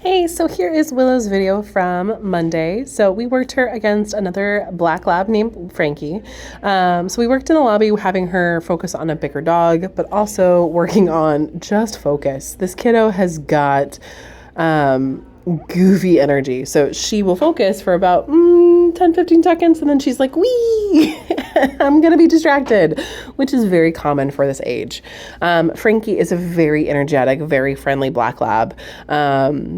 Hey, so here is Willow's video from Monday. So we worked her against another black lab named Frankie. So we worked in the lobby having her focus on a bigger dog, but also working on just focus. This kiddo has got goofy energy. So she will focus for about 10-15 seconds and then she's like, wee, I'm gonna be distracted, which is very common for this age. Frankie is a very energetic, very friendly black lab.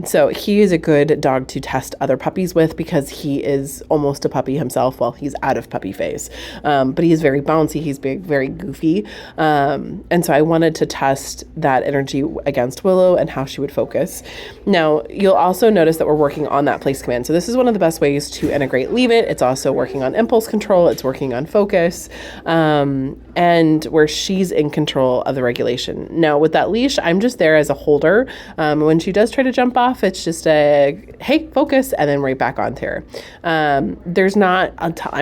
So he is a good dog to test other puppies with because he is almost a puppy himself. Well, he's out of puppy phase, but he is very bouncy. He's big, very goofy. And so I wanted to test that energy against Willow and how she would focus. Now, you'll also notice that we're working on that place command. So this is one of the best ways to integrate leave it. It's also working on impulse control. It's working on focus, and where she's in control of the regulation. Now with that leash, I'm just there as a holder. When she does try to jump off, it's just a, hey, focus, and then right back onto her. I'm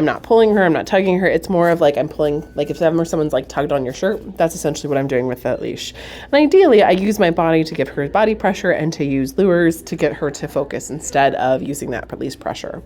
not pulling her, I'm not tugging her. It's more of like I'm pulling, like if someone's like tugged on your shirt, that's essentially what I'm doing with that leash. And ideally I use my body to give her body pressure and to use lures to get her to focus instead of using that release pressure.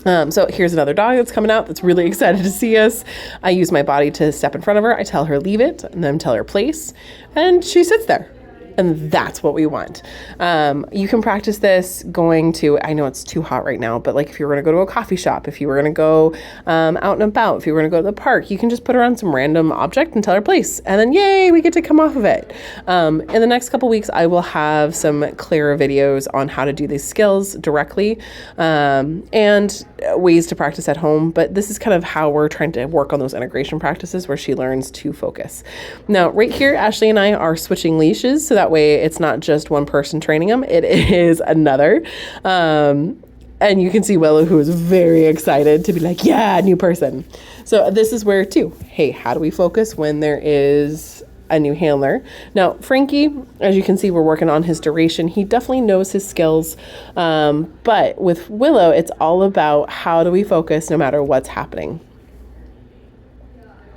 So here's another dog that's coming out that's really excited to see us. I use my body to step in front of her. I tell her leave it and then tell her place, and she sits there. And that's what we want. You can practice this going to, I know it's too hot right now, but like if you were going to go to a coffee shop, if you were going to go out and about, if you were going to go to the park, you can just put her on some random object and tell her place. And then yay, we get to come off of it. In the next couple weeks, I will have some clearer videos on how to do these skills directly and ways to practice at home. But this is kind of how we're trying to work on those integration practices where she learns to focus. Now, right here, Ashley and I are switching leashes so that way it's not just one person training them, it is another. And you can see Willow, who is very excited to be like, yeah, new person. So this is where too, hey, how do we focus when there is a new handler? Now, Frankie, as you can see, we're working on his duration. He definitely knows his skills. But with Willow, it's all about how do we focus no matter what's happening.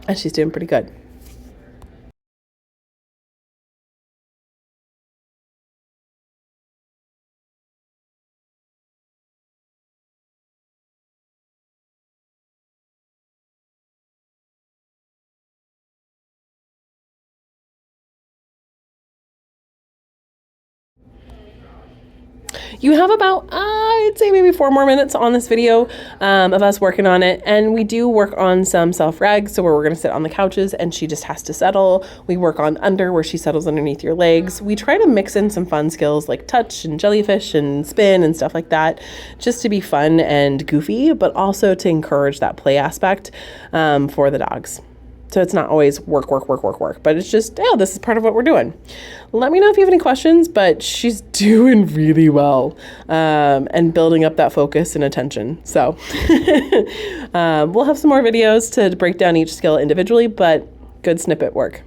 And she's doing pretty good. You have about, I'd say maybe 4 more minutes on this video of us working on it. And we do work on some self-reg, so where we're going to sit on the couches and she just has to settle. We work on under, where she settles underneath your legs. We try to mix in some fun skills like touch and jellyfish and spin and stuff like that, just to be fun and goofy, but also to encourage that play aspect for the dogs. So it's not always work, but it's just, oh, this is part of what we're doing. Let me know if you have any questions, but she's doing really well and building up that focus and attention. So we'll have some more videos to break down each skill individually, but good snippet work.